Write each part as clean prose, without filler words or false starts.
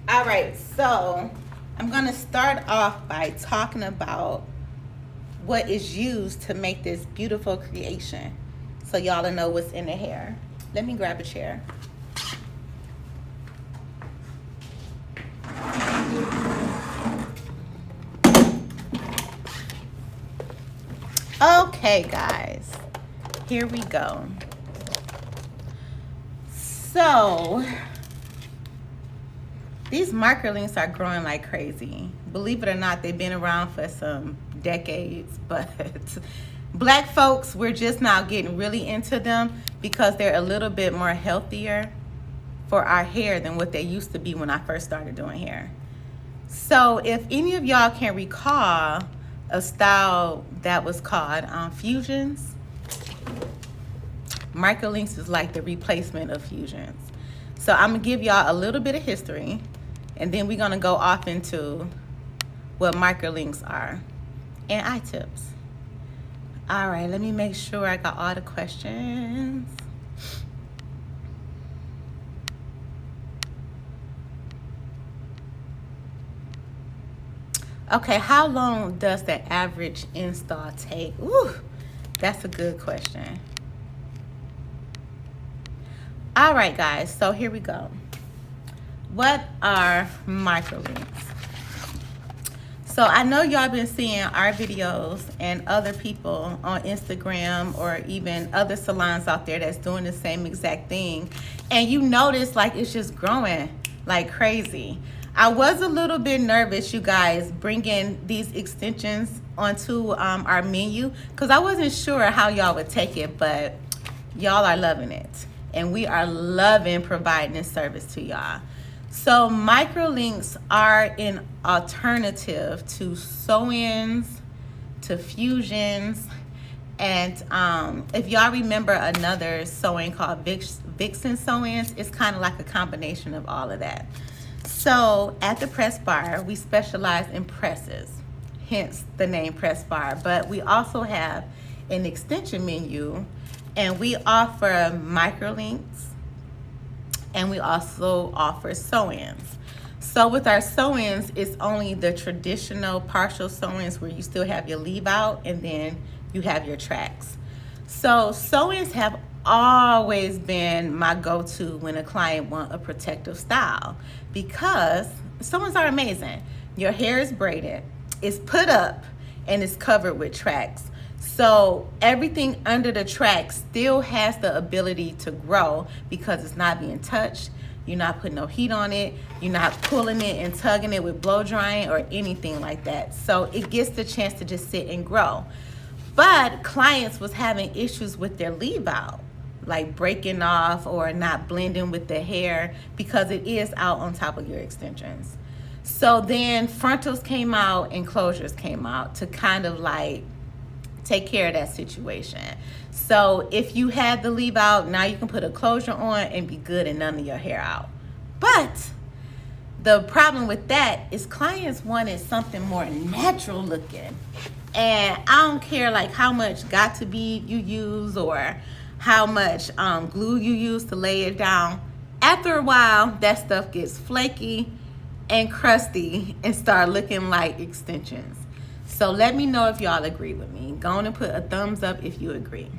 All right, so I'm going to start off by talking about what is used to make this beautiful creation so y'all will know what's in the hair. Let me grab a chair. Okay, guys, here we go. So, these microlinks are growing like crazy. Believe it or not, they've been around for some decades, but black folks, we're just now getting really into them because they're a little bit more healthier for our hair than what they used to be when I first started doing hair. So if any of y'all can recall a style that was called fusions, microlinks is like the replacement of fusions. So I'm gonna give y'all a little bit of history, and then we're gonna go off into what microlinks are and eye tips. All right, let me make sure I got all the questions. Okay, how long does the average install take? Ooh, that's a good question. All right, guys, so here we go. What are microlinks? So I know y'all been seeing our videos and other people on Instagram or even other salons out there that's doing the same exact thing. And you notice like it's just growing like crazy. I was a little bit nervous, you guys, bringing these extensions onto our menu because I wasn't sure how y'all would take it, but y'all are loving it. And we are loving providing this service to y'all. So microlinks are an alternative to sew-ins, to fusions, and if y'all remember another sewing called Vixen sew-ins, it's kind of like a combination of all of that. So at the Pressbar, we specialize in presses, hence the name Pressbar, but we also have an extension menu, and we offer microlinks, and we also offer sew-ins. So with our sew-ins, it's only the traditional partial sew-ins where you still have your leave out and then you have your tracks. So sew-ins have always been my go-to when a client wants a protective style because sew-ins are amazing. Your hair is braided, it's put up, and it's covered with tracks. So everything under the track still has the ability to grow because it's not being touched. You're not putting no heat on it. You're not pulling it and tugging it with blow drying or anything like that. So it gets the chance to just sit and grow. But clients was having issues with their leave out, like breaking off or not blending with the hair because it is out on top of your extensions. So then frontals came out and closures came out to kind of like take care of that situation. So if you had the leave out, now you can put a closure on and be good and none of your hair out. But the problem with that is clients wanted something more natural looking. And I don't care like how much got to be you use or how much glue you use to lay it down. After a while, that stuff gets flaky and crusty and start looking like extensions. So let me know if y'all agree with me. Go on and put a thumbs up if you agree.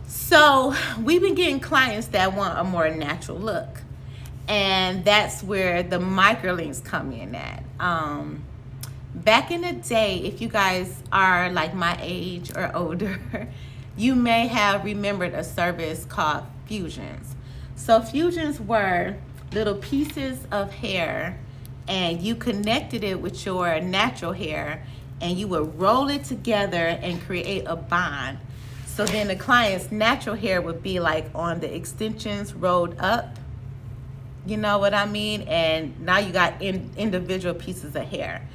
So we've been getting clients that want a more natural look. And that's where the microlinks come in at. Back in the day, if you guys are like my age or older, you may have remembered a service called fusions. So fusions were little pieces of hair and you connected it with your natural hair and you would roll it together and create a bond. So then the client's natural hair would be like on the extensions rolled up, you know what I mean? And now you got individual pieces of hair.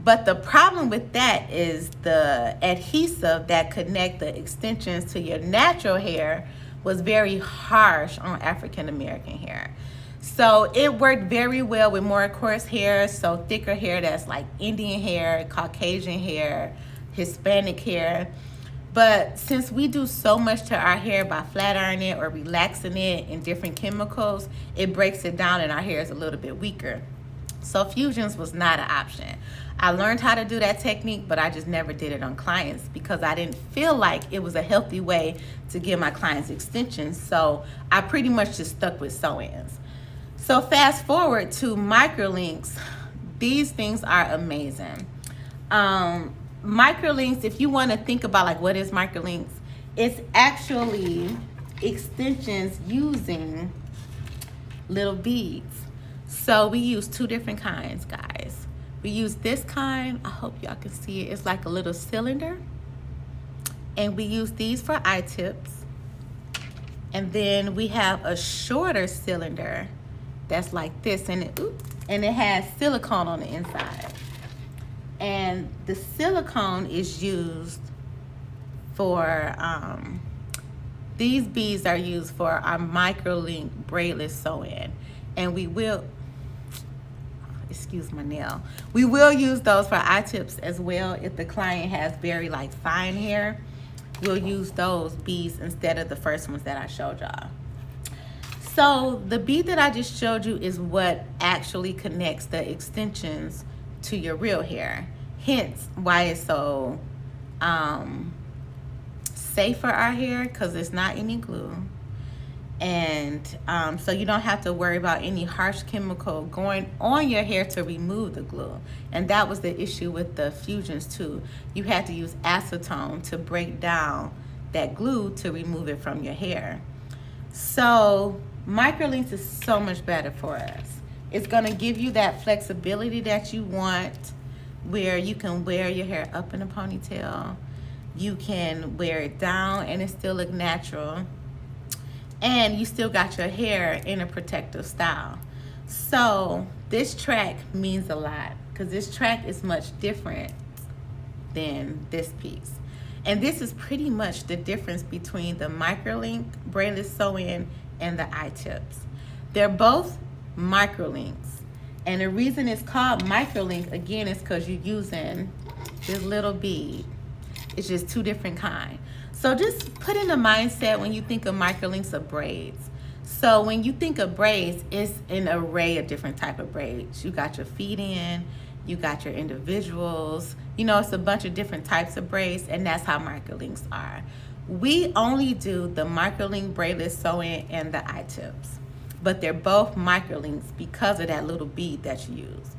But the problem with that is the adhesive that connect the extensions to your natural hair was very harsh on African American hair. So it worked very well with more coarse hair, so thicker hair that's like Indian hair, Caucasian hair, Hispanic hair. But since we do so much to our hair by flat ironing it or relaxing it in different chemicals, it breaks it down and our hair is a little bit weaker. So fusions was not an option. I learned how to do that technique, but I just never did it on clients because I didn't feel like it was a healthy way to give my clients extensions. So I pretty much just stuck with sew-ins. So fast forward to microlinks. These things are amazing. Microlinks, if you want to think about like what is microlinks, it's actually extensions using little beads. So we use two different kinds, guys. We use this kind. I hope y'all can see it. It's like a little cylinder. And we use these for eye tips. And then we have a shorter cylinder that's like this, and it has silicone on the inside. And the silicone is used for, these beads are used for our microlink braidless sew-in. And we will, excuse my nail, we will use those for eye tips as well. If the client has very like fine hair, we'll use those beads instead of the first ones that I showed y'all. So the bead that I just showed you is what actually connects the extensions to your real hair. Hence why it's so safe for our hair, because it's not any glue. And so you don't have to worry about any harsh chemical going on your hair to remove the glue. And that was the issue with the fusions too. You had to use acetone to break down that glue to remove it from your hair. So microlinks is so much better for us. It's gonna give you that flexibility that you want, where you can wear your hair up in a ponytail, you can wear it down and it still look natural, and you still got your hair in a protective style. So this track means a lot, because this track is much different than this piece. And this is pretty much the difference between the microlink braidless sew-in and the eye tips. They're both microlinks. And the reason it's called microlink, again, is because you're using this little bead. It's just two different kinds. So just put in the mindset when you think of microlinks of braids. So when you think of braids, it's an array of different type of braids. You got your feed-in, you got your individuals, you know, it's a bunch of different types of braids, and that's how microlinks are. We only do the microlink braidless sew-in and the eye tips, but they're both microlinks because of that little bead that you use.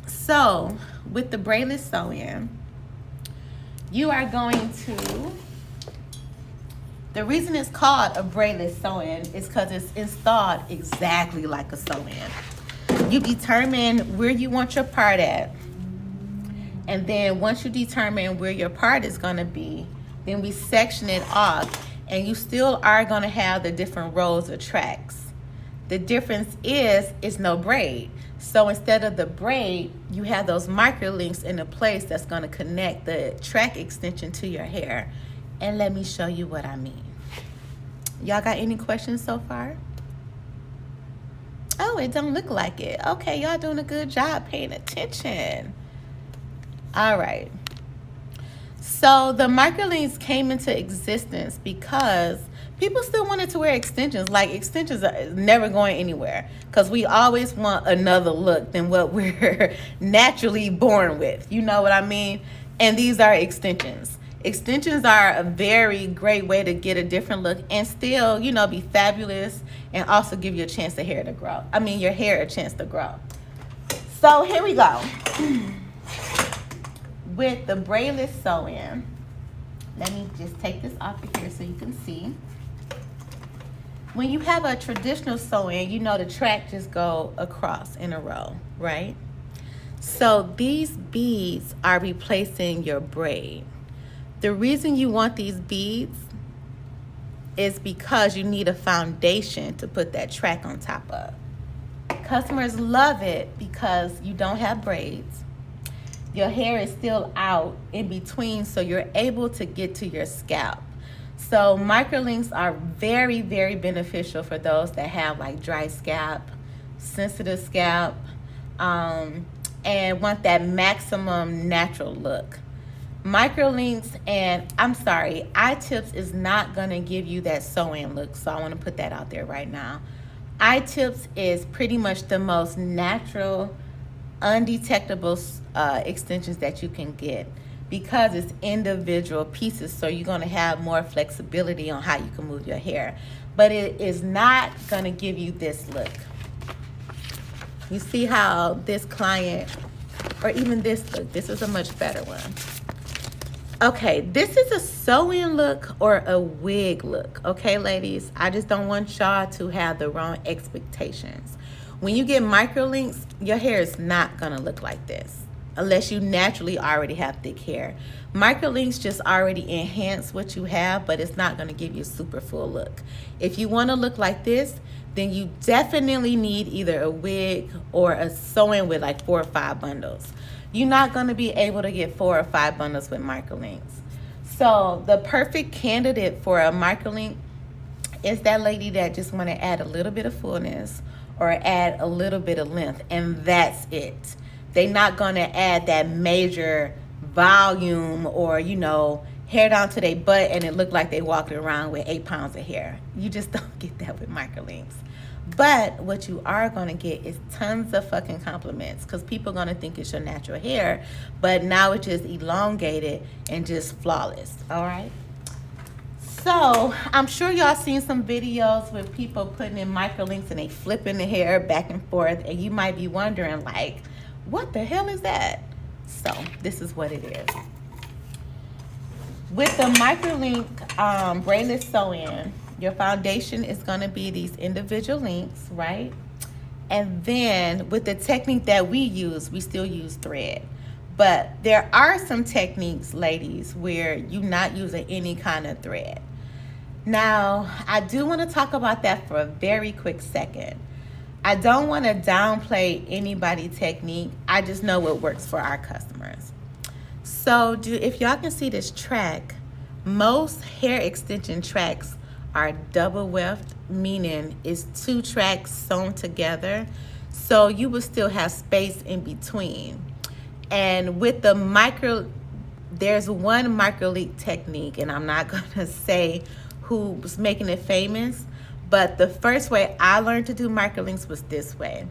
So with the braidless sew-in, you are going to, the reason it's called a braidless sew-in is because it's installed exactly like a sew-in. You determine where you want your part at, and then once you determine where your part is going to be, then we section it off, and you still are going to have the different rows of tracks. The difference is it's no braid. So instead of the braid, you have those microlinks in a place that's going to connect the track extension to your hair. And let me show you what I mean. Y'all got any questions so far? Oh, it don't look like it. Okay, y'all doing a good job paying attention. All right. So the microlinks came into existence because people still wanted to wear extensions. Like, extensions are never going anywhere because we always want another look than what we're naturally born with. You know what I mean? And these are extensions. Extensions are a very great way to get a different look and still, you know, be fabulous and also give you a chance your hair to grow. I mean, your hair a chance to grow. So here we go. With the braidless sew-in, let me just take this off of here so you can see. When you have a traditional sew-in, you know the track just go across in a row, right? So these beads are replacing your braid. The reason you want these beads is because you need a foundation to put that track on top of. Customers love it because you don't have braids. Your hair is still out in between, so you're able to get to your scalp. So microlinks are very, very beneficial for those that have like dry scalp, sensitive scalp, and want that maximum natural look. Microlinks, and I'm sorry, iTips is not going to give you that sew-in look, so I want to put that out there right now. iTips is pretty much the most natural, undetectable extensions that you can get because it's individual pieces, so you're going to have more flexibility on how you can move your hair. But it is not going to give you this look. You see how this client, or even this look, this is a much better one. Okay, this is a sew-in look or a wig look, okay, ladies? I just don't want y'all to have the wrong expectations. When you get microlinks, your hair is not gonna look like this unless you naturally already have thick hair. Microlinks just already enhance what you have, but it's not gonna give you a super full look. If you wanna look like this, then you definitely need either a wig or a sew-in with like 4 or 5 bundles. You're not going to be able to get 4 or 5 bundles with microlinks. So the perfect candidate for a microlink is that lady that just want to add a little bit of fullness or add a little bit of length, and that's it. They're not going to add that major volume or, you know, hair down to their butt and it look like they walking around with 8 pounds of hair. You just don't get that with microlinks. But what you are going to get is tons of fucking compliments because people are going to think it's your natural hair, but now it's just elongated and just flawless, all right? So I'm sure y'all seen some videos with people putting in microlinks and they flipping the hair back and forth, and you might be wondering like, what the hell is that? So this is what it is. With the microlink braidless sew-in, your foundation is going to be these individual links, right? And then with the technique that we use, we still use thread. But there are some techniques, ladies, where you're not using any kind of thread. Now, I do want to talk about that for a very quick second. I don't want to downplay anybody's technique. I just know what works for our customers. So if y'all can see this track, most hair extension tracks are double weft, meaning it's 2 tracks sewn together, so you will still have space in between. And with the there's one microlink technique, and I'm not gonna say who's making it famous, but the first way I learned to do microlinks was this way.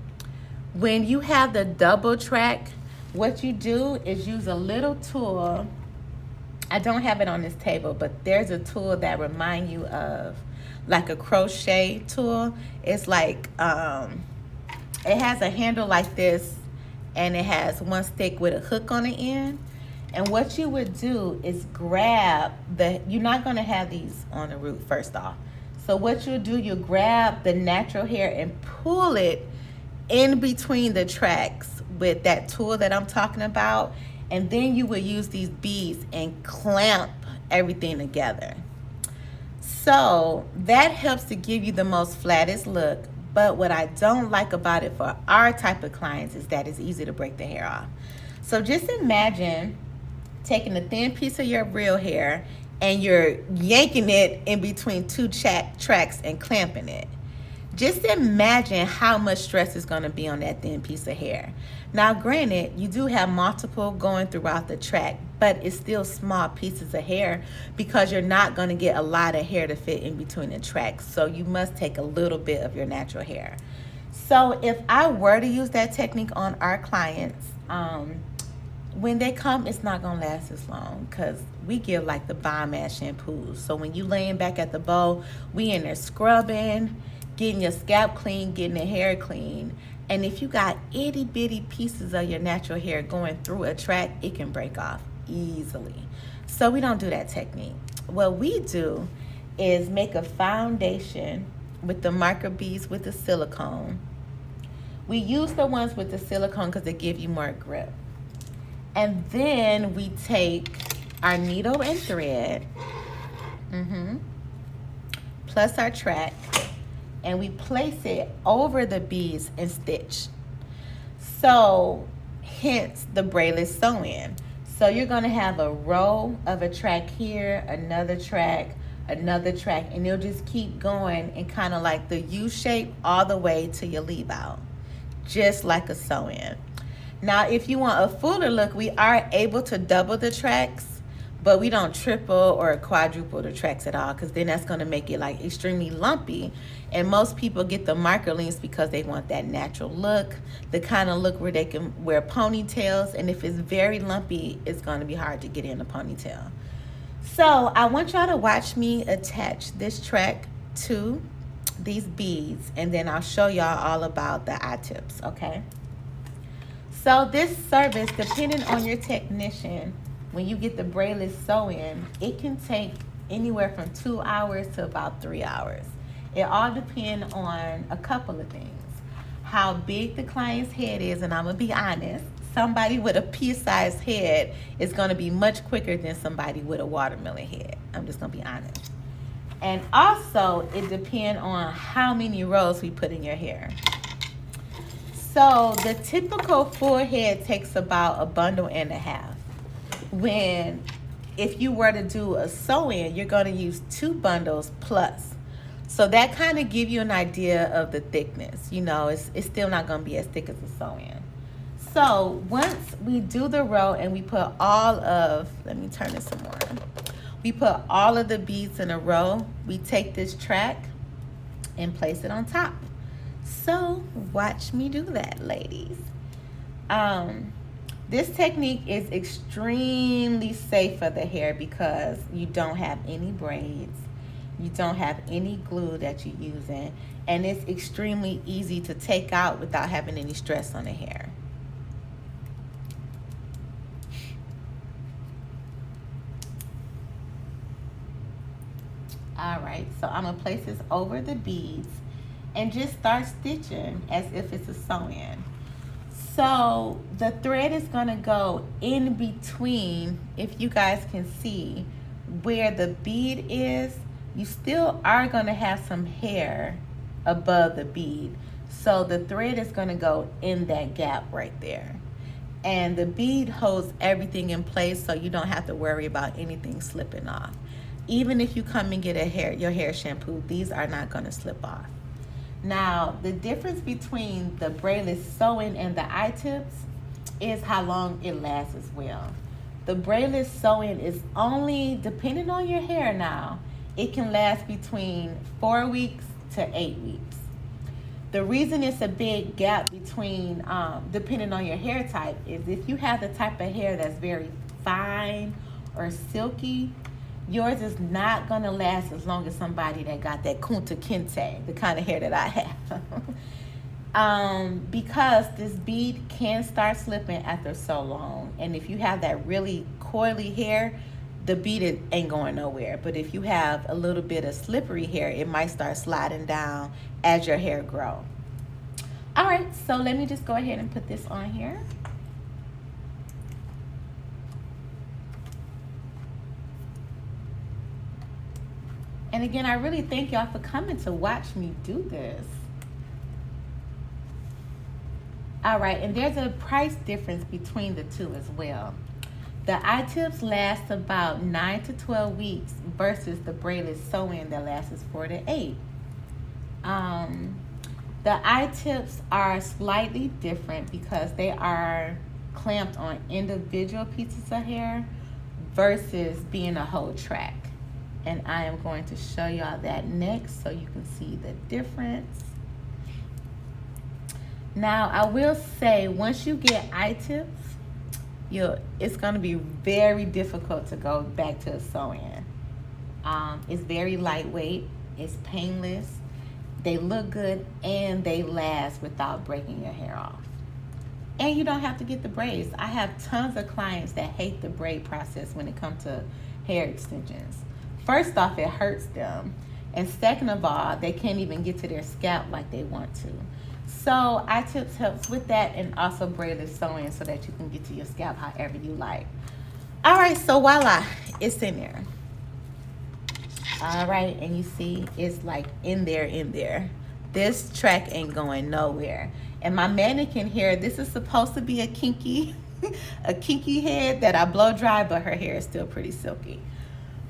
When you have the double track, what you do is use a little tool. I don't have it on this table, but there's a tool that reminds you of like a crochet tool. It's like, it has a handle like this, and it has one stick with a hook on the end. And what you would do is grab you're not gonna have these on the root first off. So what you do, you grab the natural hair and pull it in between the tracks with that tool that I'm talking about. And then you will use these beads and clamp everything together. So that helps to give you the most flattest look. But what I don't like about it for our type of clients is that it's easy to break the hair off. So just imagine taking a thin piece of your real hair and you're yanking it in between 2 tracks and clamping it. Just imagine how much stress is going to be on that thin piece of hair. Now, granted, you do have multiple going throughout the track, but it's still small pieces of hair because you're not going to get a lot of hair to fit in between the tracks. So you must take a little bit of your natural hair. So if I were to use that technique on our clients, when they come, it's not going to last as long because we give like the bomb ass shampoos. So when you laying back at the bowl, we in there scrubbing, getting your scalp clean, getting the hair clean. And if you got itty bitty pieces of your natural hair going through a track, it can break off easily. So we don't do that technique. What we do is make a foundation with the micro beads with the silicone. We use the ones with the silicone because they give you more grip. And then we take our needle and thread, plus our track, and we place it over the beads and stitch. So hence the braidless sew-in. So you're gonna have a row of a track here, another track, and you'll just keep going and kind of like the U shape all the way to your leave out, just like a sew-in. Now, if you want a fuller look, we are able to double the tracks, but we don't triple or quadruple the tracks at all, because then that's going to make it like extremely lumpy. And most people get the microlinks because they want that natural look, the kind of look where they can wear ponytails. And if it's very lumpy, it's going to be hard to get in a ponytail. So I want y'all to watch me attach this track to these beads, and then I'll show y'all all about the eye tips, okay? So this service, depending on your technician, when you get the braidless sew-in, it can take anywhere from 2 hours to about 3 hours. It all depends on a couple of things. How big the client's head is, and I'm gonna be honest, somebody with a pea-sized head is gonna be much quicker than somebody with a watermelon head. I'm just gonna be honest. And also, it depends on how many rows we put in your hair. So the typical full head takes about a bundle and a half. When, if you were to do a sew-in, you're going to use 2 bundles plus. So that kind of give you an idea of the thickness. You know, it's still not going to be as thick as a sew-in. So once we do the row and we put all of, let me turn this some more. We put all of the beads in a row, we take this track and place it on top. So watch me do that, ladies. This technique is extremely safe for the hair because you don't have any braids, you don't have any glue that you're using, and it's extremely easy to take out without having any stress on the hair. All right, so I'm gonna place this over the beads and just start stitching as if it's a sew-in. So the thread is gonna go in between, if you guys can see where the bead is, you still are gonna have some hair above the bead. So the thread is gonna go in that gap right there. And the bead holds everything in place, so you don't have to worry about anything slipping off. Even if you come and get your hair shampoo, these are not gonna slip off. Now, the difference between the braidless sew-in and the eye tips is how long it lasts as well. The braidless sew-in is only, depending on your hair now, it can last between 4 weeks to 8 weeks. The reason it's a big gap between, depending on your hair type, is if you have the type of hair that's very fine or silky, yours is not gonna last as long as somebody that got that kunta kinte, the kind of hair that I have. Because this bead can start slipping after so long. And if you have that really coily hair, the bead ain't going nowhere. But if you have a little bit of slippery hair, it might start sliding down as your hair grows. All right, so let me just go ahead and put this on here. And again, I really thank y'all for coming to watch me do this. All right, and there's a price difference between the two as well. The eye tips last about 9 to 12 weeks versus the braidless sew-in that lasts 4 to 8. The eye tips are slightly different because they are clamped on individual pieces of hair versus being a whole track. And I am going to show y'all that next so you can see the difference. Now, I will say, once you get eye tips, it's going to be very difficult to go back to a sew-in. It's very lightweight, it's painless, they look good, and they last without breaking your hair off. And you don't have to get the braids. I have tons of clients that hate the braid process when it comes to hair extensions. First off, it hurts them. And second of all, they can't even get to their scalp like they want to. So eye tips helps with that, and also braidless sew-in so that you can get to your scalp however you like. All right, so voila, it's in there. All right, and you see it's like in there. This track ain't going nowhere. And my mannequin hair, this is supposed to be a kinky head that I blow dry, but her hair is still pretty silky.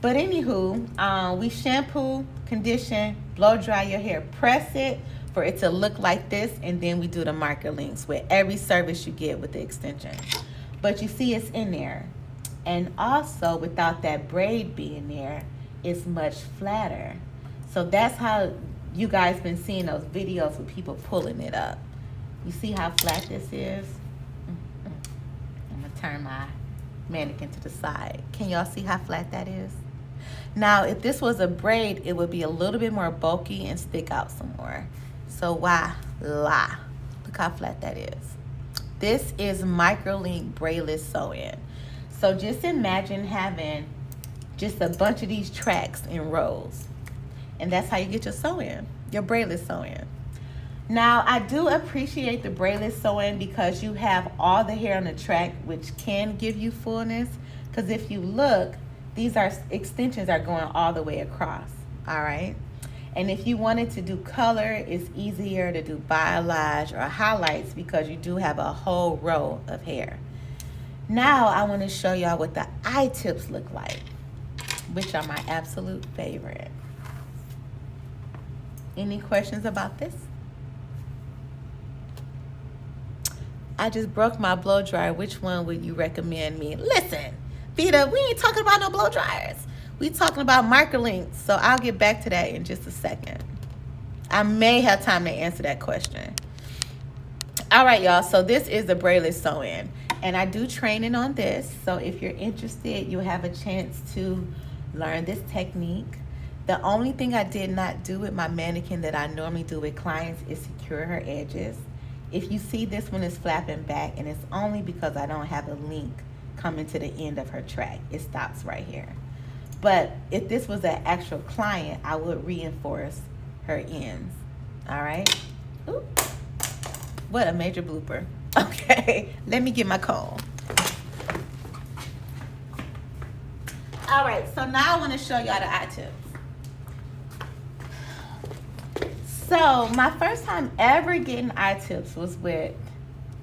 But anywho, we shampoo, condition, blow dry your hair, press it for it to look like this, and then we do the microlinks with every service you get with the extensions. But you see it's in there. And also, without that braid being there, it's much flatter. So that's how you guys been seeing those videos with people pulling it up. You see how flat this is? I'm gonna turn my mannequin to the side. Can y'all see how flat that is? Now, if this was a braid, it would be a little bit more bulky and stick out some more. So voila, look how flat that is. This is microlink braidless sew-in. So just imagine having just a bunch of these tracks in rows. And that's how you get your sew-in, your braidless sew-in. Now, I do appreciate the braidless sew-in because you have all the hair on the track, which can give you fullness. Because if you look, these extensions are going all the way across, all right? And if you wanted to do color, it's easier to do balayage or highlights because you do have a whole row of hair. Now, I want to show y'all what the eye tips look like, which are my absolute favorite. Any questions about this? I just broke my blow dryer. Which one would you recommend me? Listen, Vita, we ain't talking about no blow dryers. We talking about microlinks, so I'll get back to that in just a second. I may have time to answer that question. All right, y'all, so this is the braidless sew-in, and I do training on this, so if you're interested, you'll have a chance to learn this technique. The only thing I did not do with my mannequin that I normally do with clients is secure her edges. If you see this one is flapping back, and it's only because I don't have a link coming to the end of her track. It stops right here. But if this was an actual client, I would reinforce her ends. All right? Ooh. What a major blooper. Okay, let me get my comb. All right, so now I want to show y'all the eye tips. So my first time ever getting eye tips was with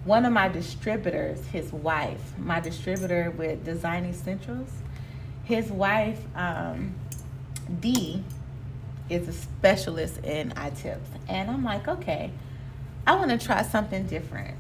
one of my distributors, his wife, my distributor with Design Essentials. His wife, Dee, is a specialist in eye tips. And I'm like, okay, I want to try something different.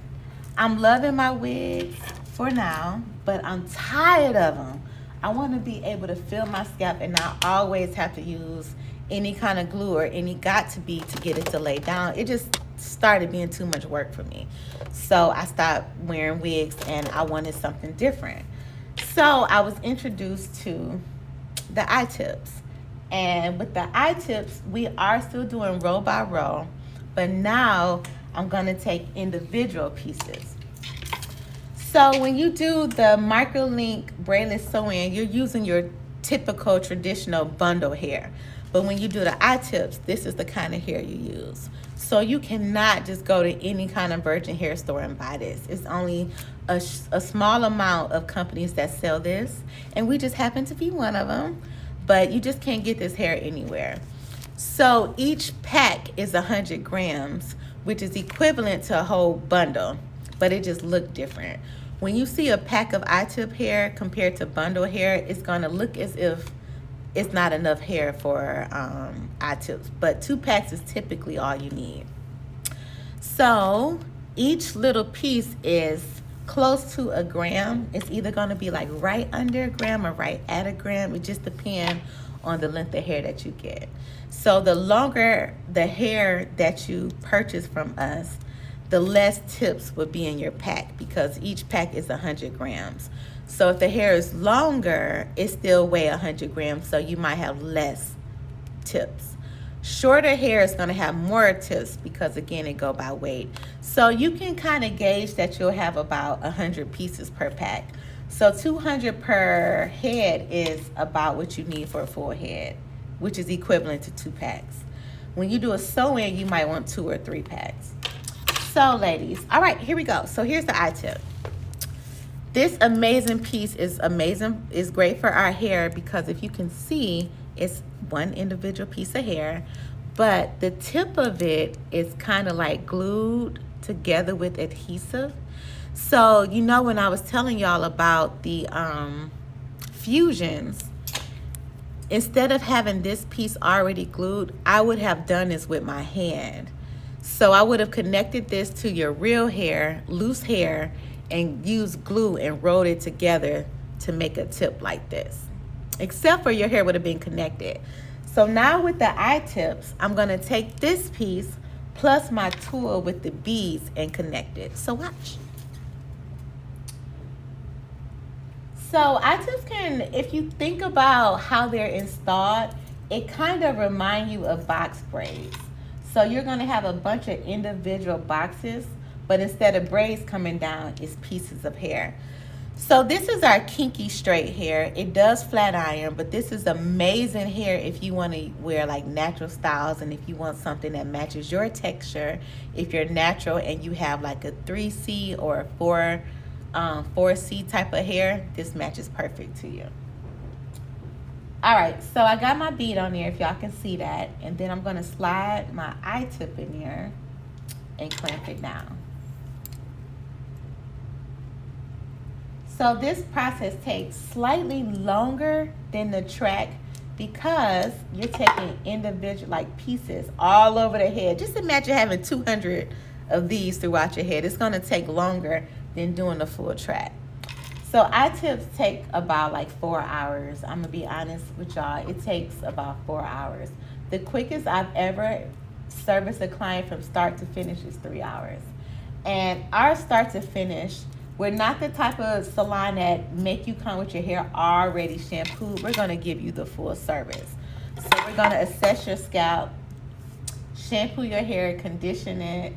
I'm loving my wigs for now, but I'm tired of them. I want to be able to feel my scalp and not always have to use any kind of glue or any got-to-be to get it to lay down. It just started being too much work for me. So I stopped wearing wigs and I wanted something different. So I was introduced to the eye tips. And with the eye tips, we are still doing row by row, but now I'm gonna take individual pieces. So when you do the microlink braidless sew-in, you're using your typical traditional bundle hair. But when you do the eye tips, this is the kind of hair you use. So you cannot just go to any kind of virgin hair store and buy this. It's only a small amount of companies that sell this, and we just happen to be one of them. But you just can't get this hair anywhere. So each pack is 100 grams, which is equivalent to a whole bundle, but it just looked different. When you see a pack of eye tip hair compared to bundle hair, it's gonna look as if it's not enough hair for eye tips, but 2 packs is typically all you need. So each little piece is close to a gram. It's either gonna be like right under a gram or right at a gram. It just depends on the length of hair that you get. So the longer the hair that you purchase from us, the less tips would be in your pack because each pack is 100 grams. So if the hair is longer, it still weighs 100 grams, so you might have less tips. Shorter hair is gonna have more tips because again, it go by weight. So you can kind of gauge that you'll have about 100 pieces per pack. So 200 per head is about what you need for a full head, which is equivalent to 2 packs. When you do a sew-in, you might want 2 or 3 packs. So ladies, all right, here we go. So here's the eye tip. This amazing piece is amazing. It's great for our hair because if you can see, it's one individual piece of hair, but the tip of it is kind of like glued together with adhesive. So, you know, when I was telling y'all about the fusions, instead of having this piece already glued, I would have done this with my hand. So I would have connected this to your real hair, loose hair, and used glue and rolled it together to make a tip like this, except for your hair would have been connected. So now with the eye tips, I'm gonna take this piece plus my tool with the beads and connect it. So watch. So eye tips can, if you think about how they're installed, it kind of reminds you of box braids. So you're gonna have a bunch of individual boxes, but instead of braids coming down, it's pieces of hair. So this is our Kinky Straight hair. It does flat iron, but this is amazing hair if you want to wear like natural styles and if you want something that matches your texture. If you're natural and you have like a 3C or a 4C type of hair, this matches perfect to you. All right, so I got my bead on there if y'all can see that, and then I'm gonna slide my eye tip in there and clamp it down. So this process takes slightly longer than the track because you're taking individual like pieces all over the head. Just imagine having 200 of these throughout your head. It's gonna take longer than doing the full track. So eye tips take about like 4 hours. I'm gonna be honest with y'all, it takes about 4 hours. The quickest I've ever serviced a client from start to finish is 3 hours. And our start to finish, we're not the type of salon that make you come with your hair already shampooed. We're gonna give you the full service. So we're gonna assess your scalp, shampoo your hair, condition it,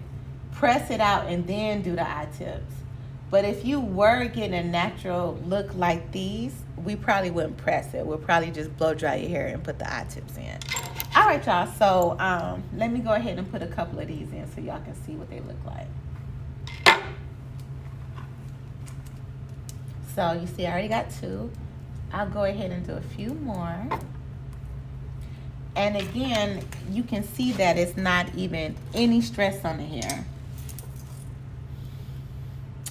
press it out, and then do the eye tips. But if you were getting a natural look like these, we probably wouldn't press it. We'll probably just blow dry your hair and put the eye tips in. All right, y'all, so let me go ahead and put a couple of these in so y'all can see what they look like. So you see I already got 2. I'll go ahead and do a few more. And again, you can see that it's not even any stress on the hair.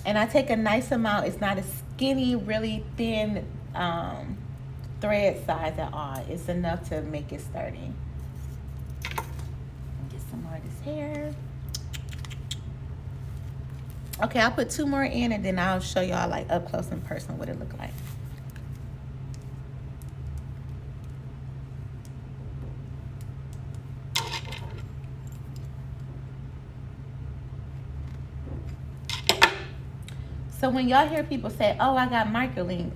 And I take a nice amount. It's not a skinny, really thin thread size at all. It's enough to make it sturdy. Get some more of this hair. Okay, I'll put 2 more in and then I'll show y'all like up close in person what it look like. So when y'all hear people say, oh, I got microlinks,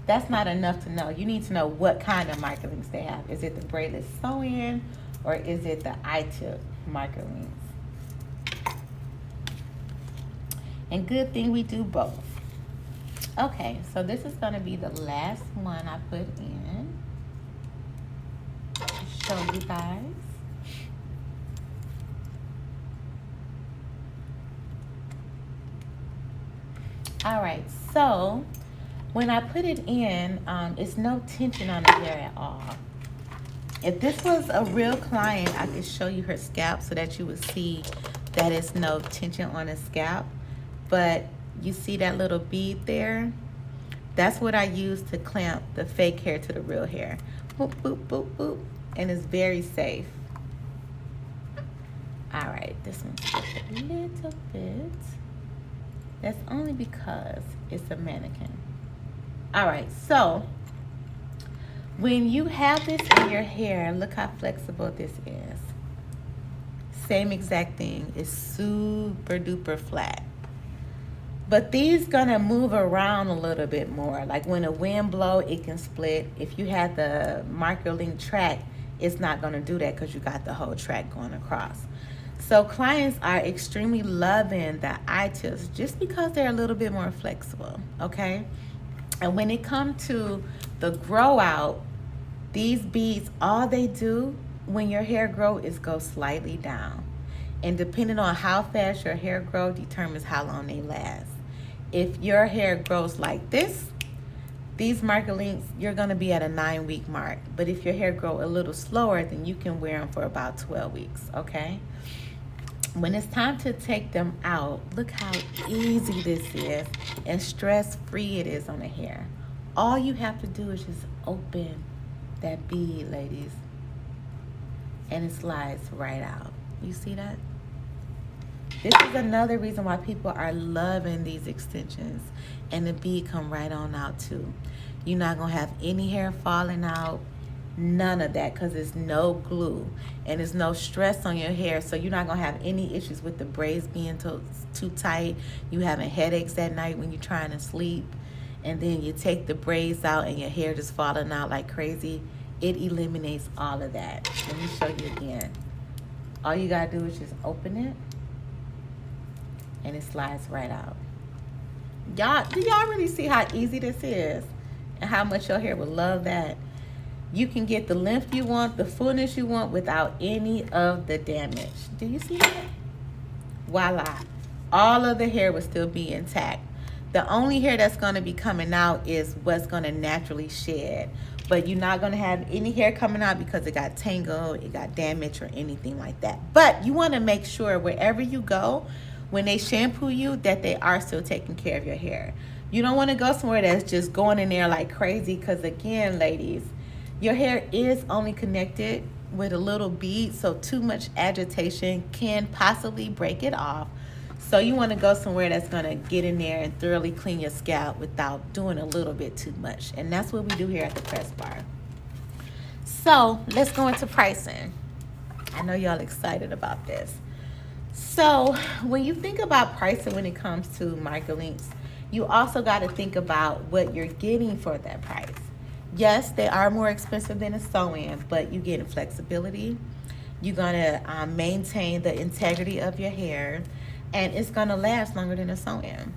that's not enough to know. You need to know what kind of microlinks they have. Is it the braidless sew-in or is it the eye tip microlinks? And good thing we do both. Okay, so this is gonna be the last one I put in. Show you guys. All right, so when I put it in, it's no tension on the hair at all. If this was a real client, I could show you her scalp so that you would see that it's no tension on the scalp. But you see that little bead there? That's what I use to clamp the fake hair to the real hair. Boop, boop, boop, boop. And it's very safe. All right, this one's just a little bit. That's only because it's a mannequin. All right, so when you have this in your hair, look how flexible this is. Same exact thing. It's super duper flat. But these gonna move around a little bit more. Like when a wind blow, it can split. If you have the microlink track, it's not gonna do that because you got the whole track going across. So clients are extremely loving the eye tips just because they're a little bit more flexible, okay? And when it comes to the grow out, these beads, all they do when your hair grow is go slightly down. And depending on how fast your hair grows determines how long they last. If your hair grows like this, these microlinks, you're gonna be at a 9-week mark. But if your hair grow a little slower, then you can wear them for about 12 weeks, okay? When it's time to take them out, look how easy this is and stress-free it is on the hair. All you have to do is just open that bead, ladies, and it slides right out. You see that? This is another reason why people are loving these extensions. And the bead come right on out too. You're not going to have any hair falling out. None of that, because it's no glue and there's no stress on your hair. So you're not going to have any issues with the braids being too tight. You having headaches at night when you're trying to sleep. And then you take the braids out and your hair just falling out like crazy. It eliminates all of that. Let me show you again. All you got to do is just open it. And it slides right out. Do y'all really see how easy this is? And how much your hair would love that? You can get the length you want, the fullness you want without any of the damage. Do you see that? Voila. All of the hair will still be intact. The only hair that's going to be coming out is what's going to naturally shed. But you're not going to have any hair coming out because it got tangled, it got damaged, or anything like that. But you want to make sure wherever you go, when they shampoo you, that they are still taking care of your hair. You don't want to go somewhere that's just going in there like crazy, because again, ladies, your hair is only connected with a little bead, so too much agitation can possibly break it off. So you want to go somewhere that's going to get in there and thoroughly clean your scalp without doing a little bit too much. And that's what we do here at the Pressbar. So let's go into pricing. I know y'all excited about this. So when you think about pricing when it comes to microlinks, you also got to think about what you're getting for that price. Yes, they are more expensive than a sew-in, but you're getting flexibility. You're going to maintain the integrity of your hair, and it's going to last longer than a sew-in.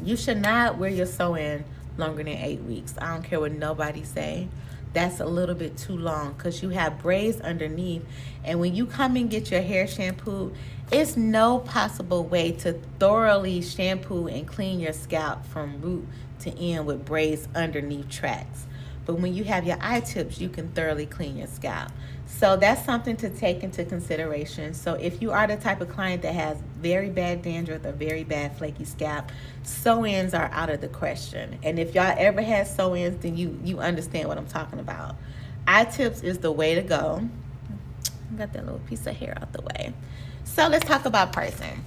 You should not wear your sew-in longer than 8 weeks. I don't care what nobody say. That's a little bit too long, because you have braids underneath, and when you come and get your hair shampooed, it's no possible way to thoroughly shampoo and clean your scalp from root to end with braids underneath tracks. But when you have your eye tips, you can thoroughly clean your scalp. So that's something to take into consideration. So if you are the type of client that has very bad dandruff or very bad flaky scalp, sew-ins are out of the question. And if y'all ever had sew-ins, then you understand what I'm talking about. Eye tips is the way to go. Got that little piece of hair out the way. So let's talk about pricing.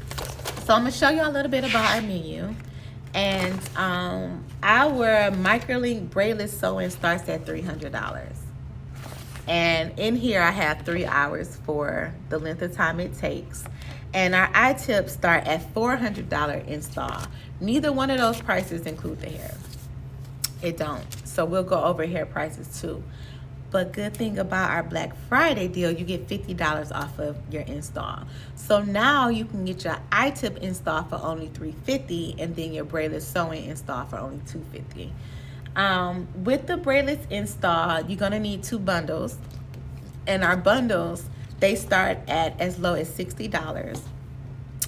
So I'm gonna show you a little bit about our menu. And our microlink braidless sew-in starts at $300. And in here I have 3 hours for the length of time it takes. And our eye tips start at $400 install. Neither one of those prices include the hair. It don't. So we'll go over hair prices too. But good thing about our Black Friday deal, you get $50 off of your install. So now you can get your eye tip install for only $350, and then your braidless sewing install for only $250. With the braidless install, you're gonna need 2 bundles, and our bundles, they start at as low as $60.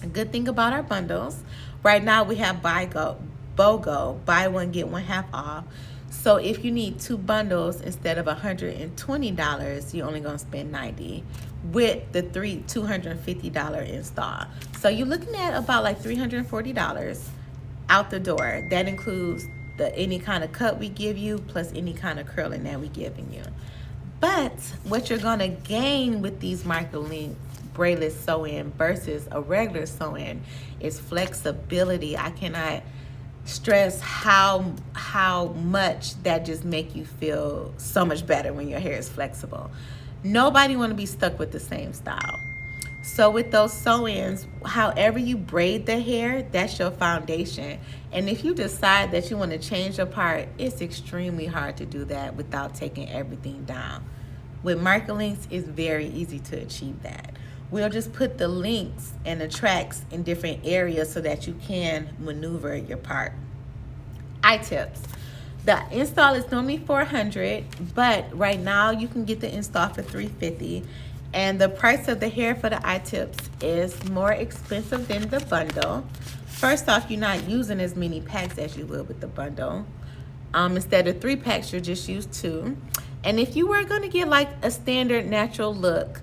A good thing about our bundles, right now we have BOGO, buy one get one half off. So if you need 2 bundles instead of $120, you're only gonna spend $90 with the $250 install. So you're looking at about like $340 out the door. That includes any kind of cut we give you plus any kind of curling that we giving you. But what you're gonna gain with these microlink braidless sew-in versus a regular sew-in is flexibility. I cannot stress how much that just make you feel so much better when your hair is flexible. Nobody want to be stuck with the same style. So with those sew-ins, however you braid the hair, that's your foundation. And if you decide that you want to change your part, it's extremely hard to do that without taking everything down. With microlinks, it's very easy to achieve that. We'll just put the links and the tracks in different areas so that you can maneuver your part. Eye tips. The install is normally $400, but right now you can get the install for $350. And the price of the hair for the eye tips is more expensive than the bundle. First off, you're not using as many packs as you will with the bundle. Instead of 3 packs, you'll just use 2. And if you were gonna get like a standard natural look,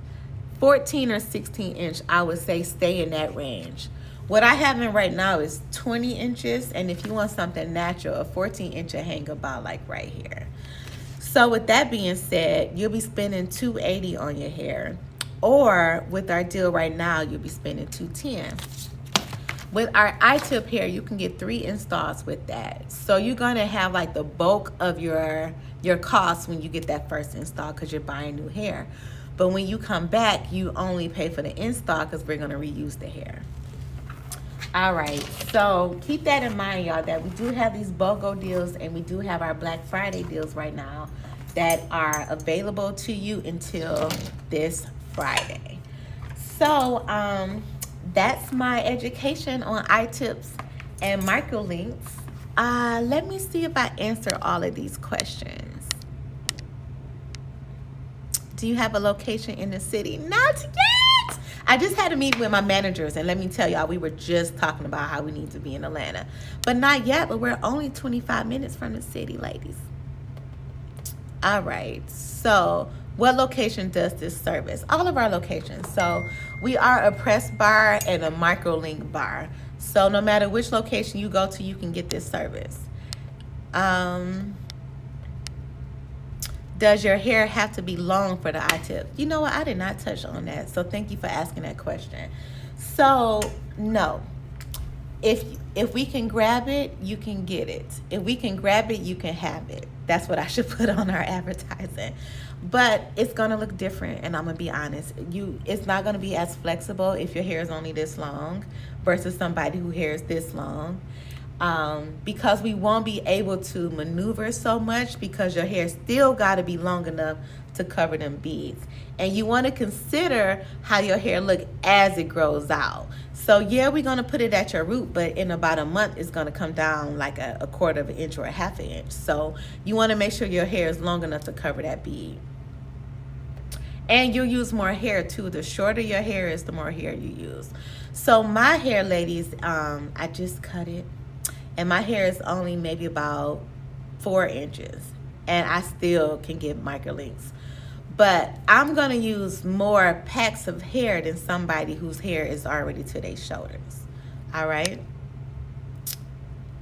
14 or 16 inch, I would say stay in that range. What I have in right now is 20 inches, and if you want something natural, a 14 inch will hang about like right here. So with that being said, you'll be spending $280 on your hair, or with our deal right now, you'll be spending $210. With our I-tip hair, you can get 3 installs with that. So you're gonna have like the bulk of your costs when you get that first install because you're buying new hair. But when you come back, you only pay for the install because we're gonna reuse the hair. All right, so keep that in mind, y'all, that we do have these BOGO deals and we do have our Black Friday deals right now that are available to you until this Friday. So that's my education on I-tips and microlinks. Let me see if I answer all of these questions. Do you have a location in the city? Not yet. I just had a meeting with my managers, and let me tell y'all, we were just talking about how we need to be in Atlanta. But not yet, but we're only 25 minutes from the city, ladies. All right, so what location does this service? All of our locations. So we are a press bar and a microlink bar. So no matter which location you go to, you can get this service. Does your hair have to be long for the I-tip? You know what? I did not touch on that. So thank you for asking that question. So no. If we can grab it, you can get it. If we can grab it, you can have it. That's what I should put on our advertising. But it's gonna look different, and I'm gonna be honest. It's not gonna be as flexible if your hair is only this long versus somebody whose hair is this long. Because we won't be able to maneuver so much because your hair still got to be long enough to cover them beads. And you want to consider how your hair look as it grows out. So yeah, we're going to put it at your root, but in about a month it's going to come down like a quarter of an inch or a half an inch. So you want to make sure your hair is long enough to cover that bead. And you'll use more hair too. The shorter your hair is, the more hair you use. So my hair, ladies, I just cut it. And my hair is only maybe about 4 inches. And I still can get microlinks. But I'm going to use more packs of hair than somebody whose hair is already to their shoulders. All right?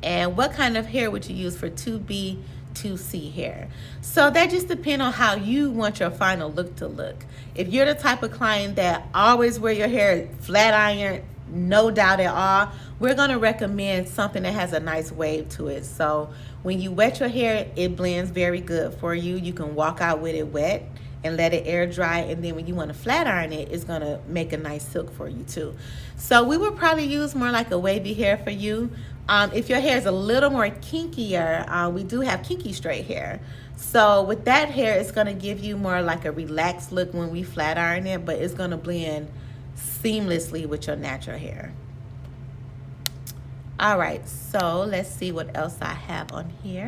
And what kind of hair would you use for 2B, 2C hair? So that just depends on how you want your final look to look. If you're the type of client that always wear your hair flat iron, no doubt at all, we're going to recommend something that has a nice wave to it. So when you wet your hair, it blends very good for you. You can walk out with it wet and let it air dry. And then when you want to flat iron it, it's going to make a nice silk for you too. So we would probably use more like a wavy hair for you. If your hair is a little more kinkier, we do have Kinky Straight hair. So with that hair, it's going to give you more like a relaxed look when we flat iron it, but it's going to blend seamlessly with your natural hair. All right, so let's see what else I have on here.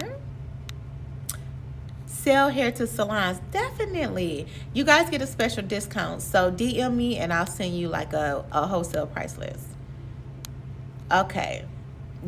Sell hair to salons. Definitely. You guys get a special discount. So DM me and I'll send you like a wholesale price list. Okay.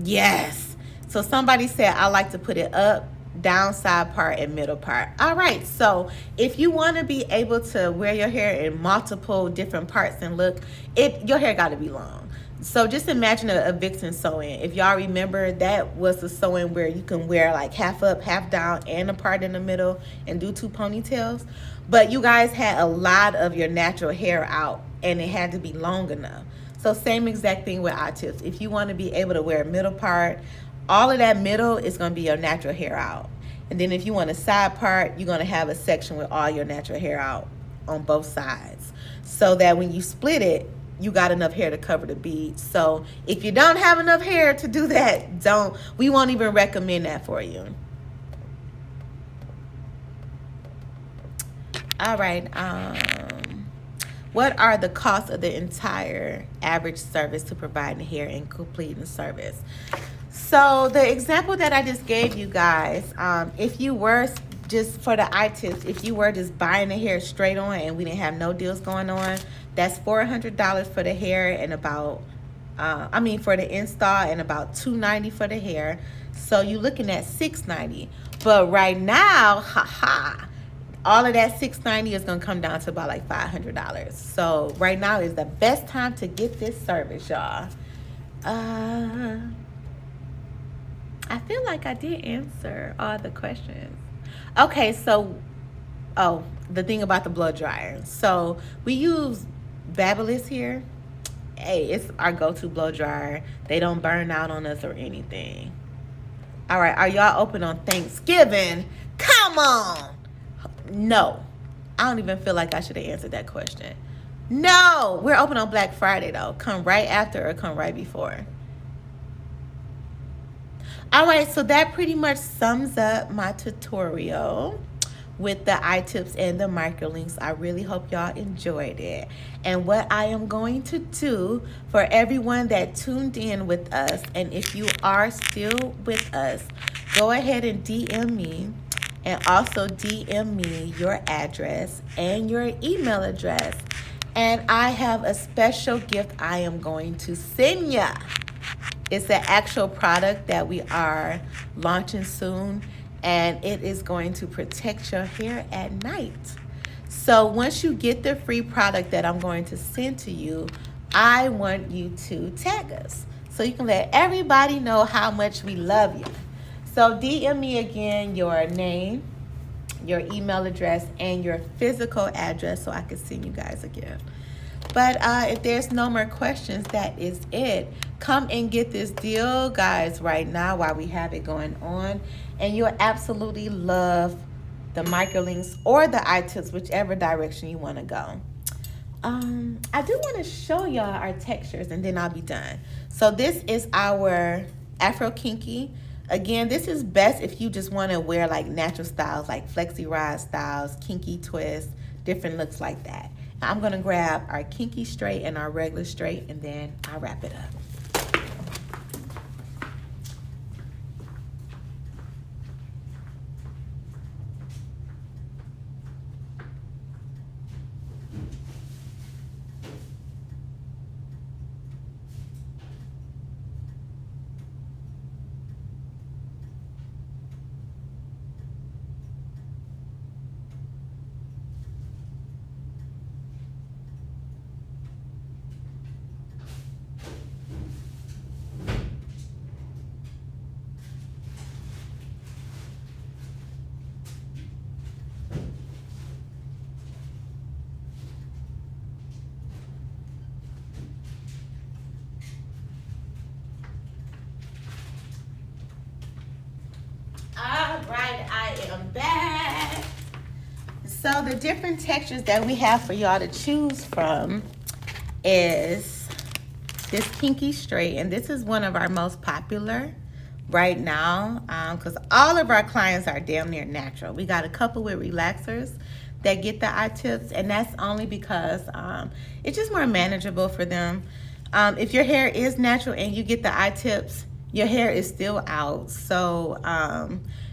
Yes. So somebody said I like to put it up, down, side part, and middle part. All right, so if you want to be able to wear your hair in multiple different parts and look, your hair got to be long. So just imagine a vixen sew-in. If y'all remember, that was the sew-in where you can wear like half up, half down, and a part in the middle and do 2 ponytails. But you guys had a lot of your natural hair out and it had to be long enough. So same exact thing with I-tips. If you want to be able to wear a middle part, all of that middle is going to be your natural hair out. And then if you want a side part, you're going to have a section with all your natural hair out on both sides. So that when you split it, you got enough hair to cover the beads. So if you don't have enough hair to do that, we won't even recommend that for you. All right. What are the costs of the entire average service to provide the hair and completing the service? So the example that I just gave you guys, if you were just for the I-tips, if you were just buying the hair straight on and we didn't have no deals going on, that's $400 for the hair and about, for the install, and about $290 for the hair. So you're looking at $690. But right now, all of that $690 is gonna come down to about like $500. So right now is the best time to get this service, y'all. I feel like I did answer all the questions. Okay, so, the thing about the blow dryer. So we use Babyliss here, hey, it's our go-to blow dryer. They don't burn out on us or anything. All right, are y'all open on Thanksgiving? Come on. No. I don't even feel like I should have answered that question. No, we're open on Black Friday though. Come right after or come right before. All right, so that pretty much sums up my tutorial with the iTips and the microlinks. I really hope y'all enjoyed it. And what I am going to do for everyone that tuned in with us, and if you are still with us, go ahead and DM me, and also DM me your address and your email address. And I have a special gift I am going to send ya. It's an actual product that we are launching soon, and it is going to protect your hair at night. So once you get the free product that I'm going to send to you, I want you to tag us so you can let everybody know how much we love you. So DM me again your name, your email address, and your physical address so I can send you guys a gift. But if there's no more questions, that is it. Come and get this deal, guys, right now while we have it going on. And you'll absolutely love the microlinks or the iTips, whichever direction you want to go. I do want to show y'all our textures, and then I'll be done. So this is our Afro Kinky. Again, this is best if you just want to wear like natural styles, like flexi rod styles, kinky twists, different looks like that. I'm going to grab our Kinky Straight and our regular straight, and then I'll wrap it up. I'm back. So the different textures that we have for y'all to choose from is this Kinky Straight, and this is one of our most popular right now because all of our clients are damn near natural. We got a couple with relaxers that get the iTips, and that's only because it's just more manageable for them. If your hair is natural and you get the iTips, your hair is still out. So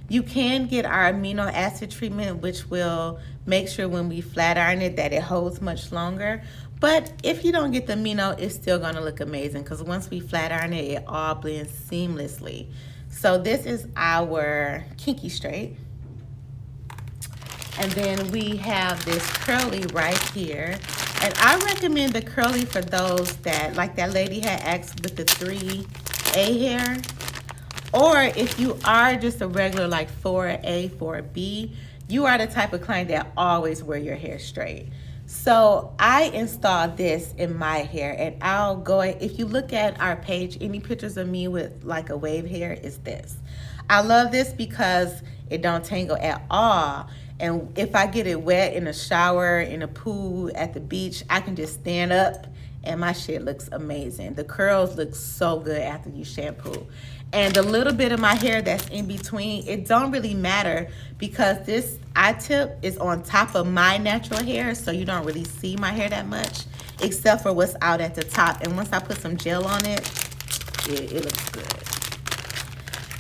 you can get our amino acid treatment, which will make sure when we flat iron it that it holds much longer. But if you don't get the amino, it's still gonna look amazing because once we flat iron it, it all blends seamlessly. So this is our Kinky Straight. And then we have this curly right here. And I recommend the curly for those that, like that lady had asked with the 3A hair. Or if you are just a regular like 4A, 4B, you are the type of client that always wear your hair straight. So I installed this in my hair, and I'll go, if you look at our page, any pictures of me with like a wave hair is this. I love this because it don't tangle at all. And if I get it wet in a shower, in a pool, at the beach, I can just stand up and my shit looks amazing. The curls look so good after you shampoo. And the little bit of my hair that's in between, it don't really matter because this iTip is on top of my natural hair, so you don't really see my hair that much, except for what's out at the top. And once I put some gel on it, it looks good.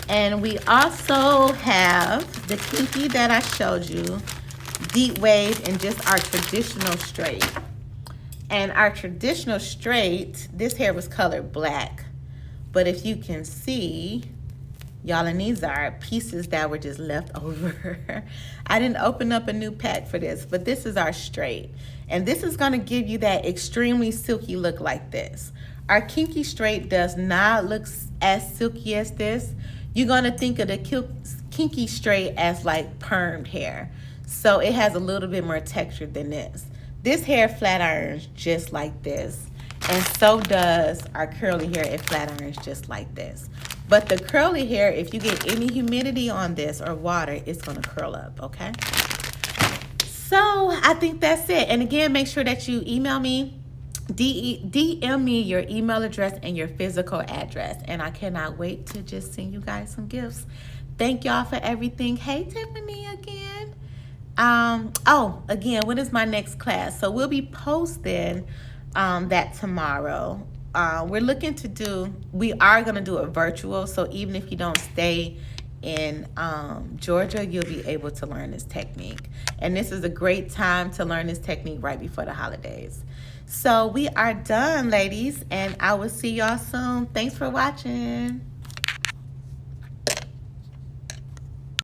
And we also have the Kinky that I showed you, deep wave, and just our traditional straight. And our traditional straight, this hair was colored black. But if you can see, y'all, and these are pieces that were just left over. I didn't open up a new pack for this, but this is our straight. And this is gonna give you that extremely silky look like this. Our Kinky Straight does not look as silky as this. You're gonna think of the Kinky Straight as like permed hair. So it has a little bit more texture than this. This hair flat irons just like this. And so does our curly hair. It flat irons just like this. But the curly hair, if you get any humidity on this or water, it's going to curl up, okay? So I think that's it. And again, make sure that you email me, DM me your email address and your physical address. And I cannot wait to just send you guys some gifts. Thank y'all for everything. Hey, Tiffany again. Again, when is my next class? So we'll be posting that tomorrow. We are going to do it virtual. So even if you don't stay in Georgia, you'll be able to learn this technique. And this is a great time to learn this technique right before the holidays. So we are done, ladies, and I will see y'all soon. Thanks for watching.